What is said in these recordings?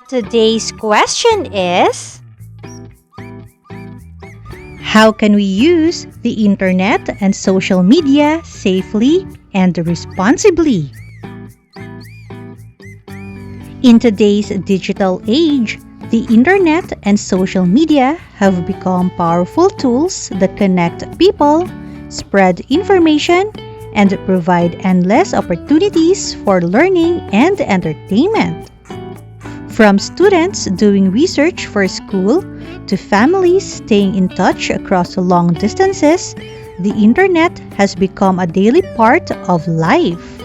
Today's question is: how can we use the internet and social media safely and responsibly? In today's digital age, the internet and social media have become powerful tools that connect people, spread information, and provide endless opportunities for learning and entertainment. From students doing research for school to families staying in touch across long distances, the internet has become a daily part of life.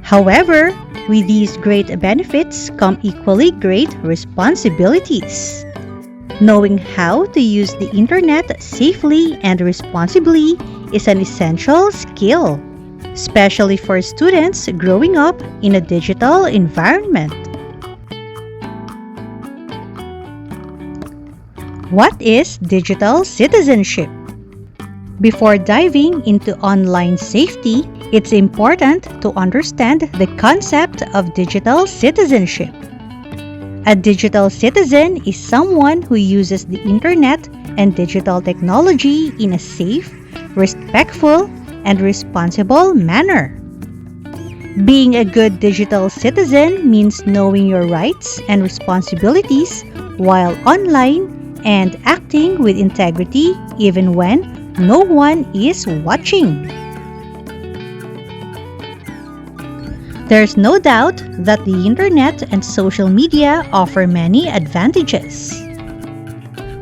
However, with these great benefits come equally great responsibilities. Knowing how to use the internet safely and responsibly is an essential skill, especially for students growing up in a digital environment. What is digital citizenship? Before diving into online safety, it's important to understand the concept of digital citizenship. A digital citizen is someone who uses the internet and digital technology in a safe, respectful, and responsible manner. Being a good digital citizen means knowing your rights and responsibilities while online and acting with integrity even when no one is watching. There's no doubt that the internet and social media offer many advantages.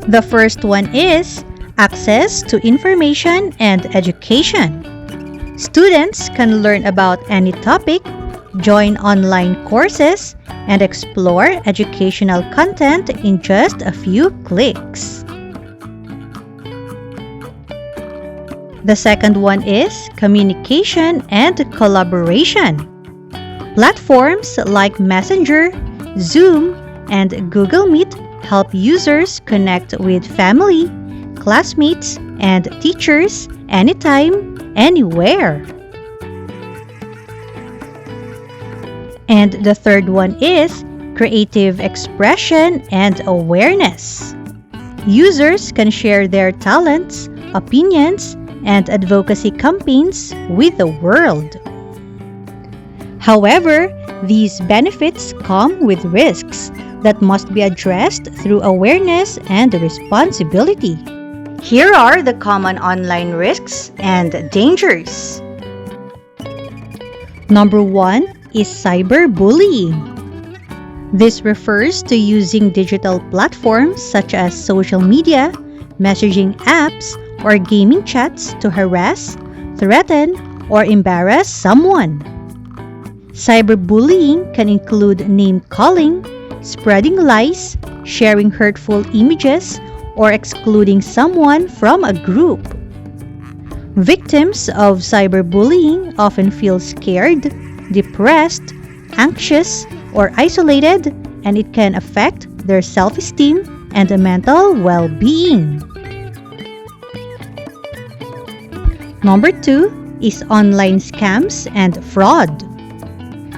The first one is access to information and education. Students can learn about any topic, join online courses, and explore educational content in just a few clicks. The second one is communication and collaboration. Platforms like Messenger, Zoom, and Google Meet help users connect with family, classmates, and teachers anytime, anywhere. And the third one is creative expression and awareness. Users can share their talents, opinions, and advocacy campaigns with the world. However, these benefits come with risks that must be addressed through awareness and responsibility. Here are the common online risks and dangers. Number 1 is cyberbullying. This refers to using digital platforms such as social media, messaging apps, or gaming chats to harass, threaten, or embarrass someone. Cyberbullying can include name-calling, spreading lies, sharing hurtful images, or excluding someone from a group. Victims of cyberbullying often feel scared, depressed, anxious, or isolated, and it can affect their self-esteem and mental well-being. Number 2 is online scams and fraud.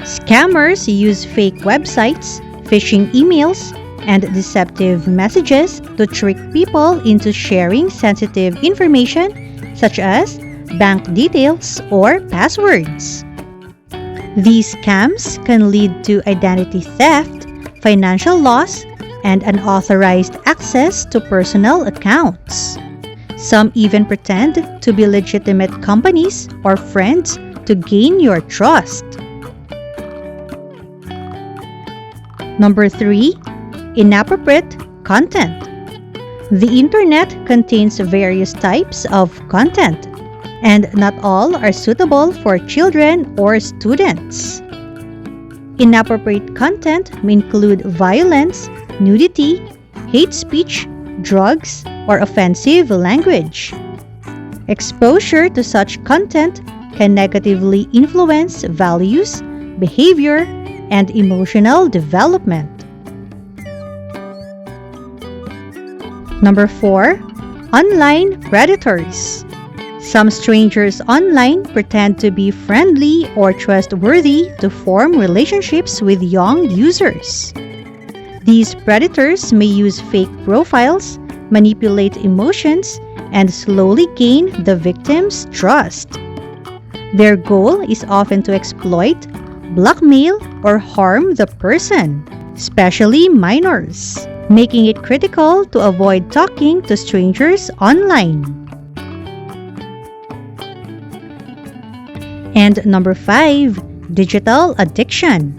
Scammers use fake websites, phishing emails, and deceptive messages to trick people into sharing sensitive information such as bank details or passwords. These scams can lead to identity theft, financial loss, and unauthorized access to personal accounts. Some even pretend to be legitimate companies or friends to gain your trust. Number 3, inappropriate content. The internet contains various types of content, and not all are suitable for children or students. Inappropriate content may include violence, nudity, hate speech, drugs, or offensive language. Exposure to such content can negatively influence values, behavior, and emotional development. Number 4, online predators. Some strangers online pretend to be friendly or trustworthy to form relationships with young users. These predators may use fake profiles, manipulate emotions, and slowly gain the victim's trust. Their goal is often to exploit, blackmail, or harm the person, especially minors, making it critical to avoid talking to strangers online. And number 5, digital addiction.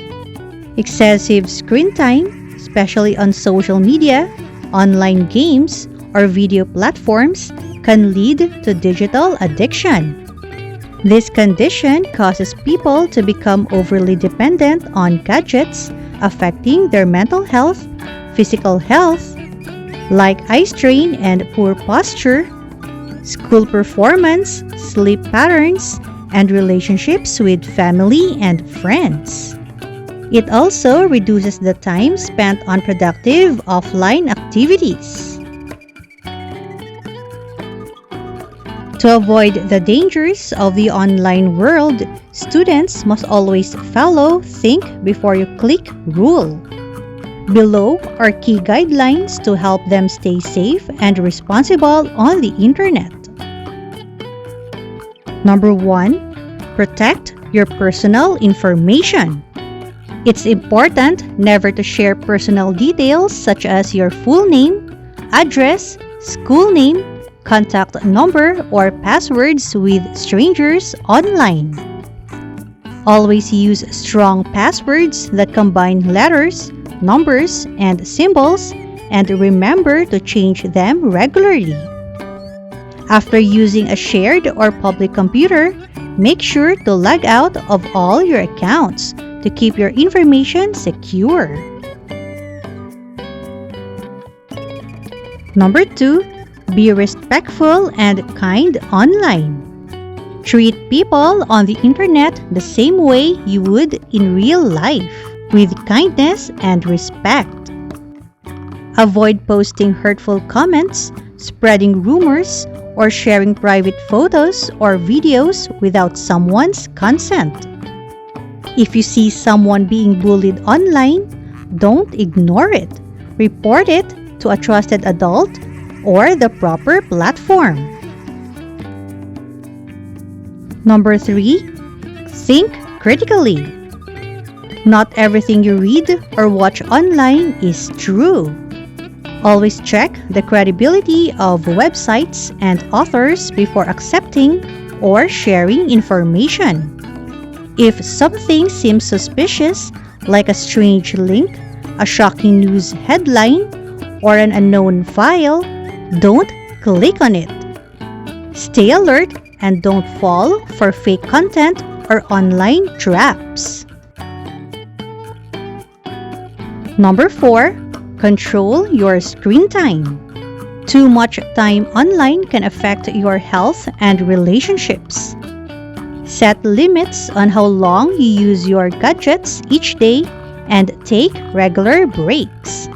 Excessive screen time, especially on social media, online games, or video platforms, can lead to digital addiction. This condition causes people to become overly dependent on gadgets, affecting their mental health, physical health, like eye strain and poor posture, school performance, sleep patterns, and relationships with family and friends. It also reduces the time spent on productive offline activities. To avoid the dangers of the online world, students must always follow think before you click rule. Below are key guidelines to help them stay safe and responsible on the internet. Number 1, protect your personal information. It's important never to share personal details such as your full name, address, school name, contact number, or passwords with strangers online. Always use strong passwords that combine letters, numbers, and symbols, and remember to change them regularly. After using a shared or public computer, make sure to log out of all your accounts to keep your information secure. Number 2, be respectful and kind online. Treat people on the internet the same way you would in real life, with kindness and respect. Avoid posting hurtful comments, spreading rumors, or sharing private photos or videos without someone's consent. If you see someone being bullied online, don't ignore it. Report it to a trusted adult or the proper platform. Number 3, think critically. Not everything you read or watch online is true. Always check the credibility of websites and authors before accepting or sharing information. If something seems suspicious, like a strange link, a shocking news headline, or an unknown file, don't click on it. Stay alert and don't fall for fake content or online traps. Number 4, control your screen time. Too much time online can affect your health and relationships. Set limits on how long you use your gadgets each day and take regular breaks.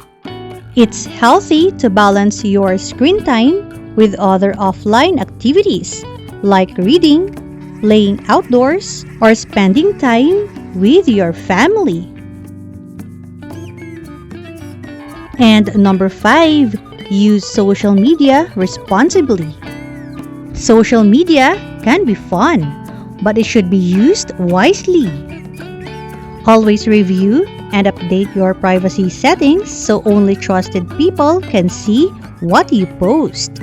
It's healthy to balance your screen time with other offline activities like reading, playing outdoors, or spending time with your family. And number 5, use social media responsibly. Social media can be fun, but it should be used wisely. Always review and update your privacy settings so only trusted people can see what you post.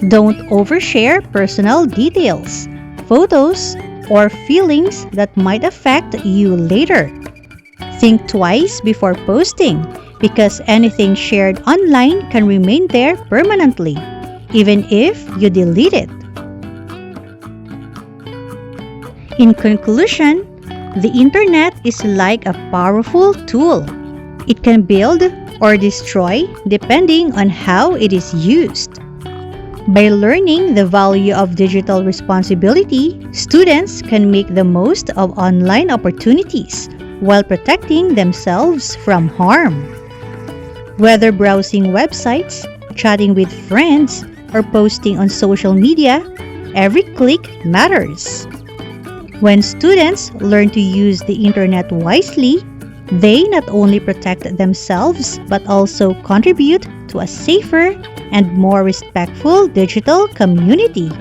Don't overshare personal details, photos, or feelings that might affect you later. Think twice before posting because anything shared online can remain there permanently, even if you delete it. In conclusion, the internet is like a powerful tool. It can build or destroy depending on how it is used. By learning the value of digital responsibility, students can make the most of online opportunities while protecting themselves from harm. Whether browsing websites, chatting with friends, or posting on social media, every click matters. When students learn to use the internet wisely, they not only protect themselves but also contribute to a safer and more respectful digital community.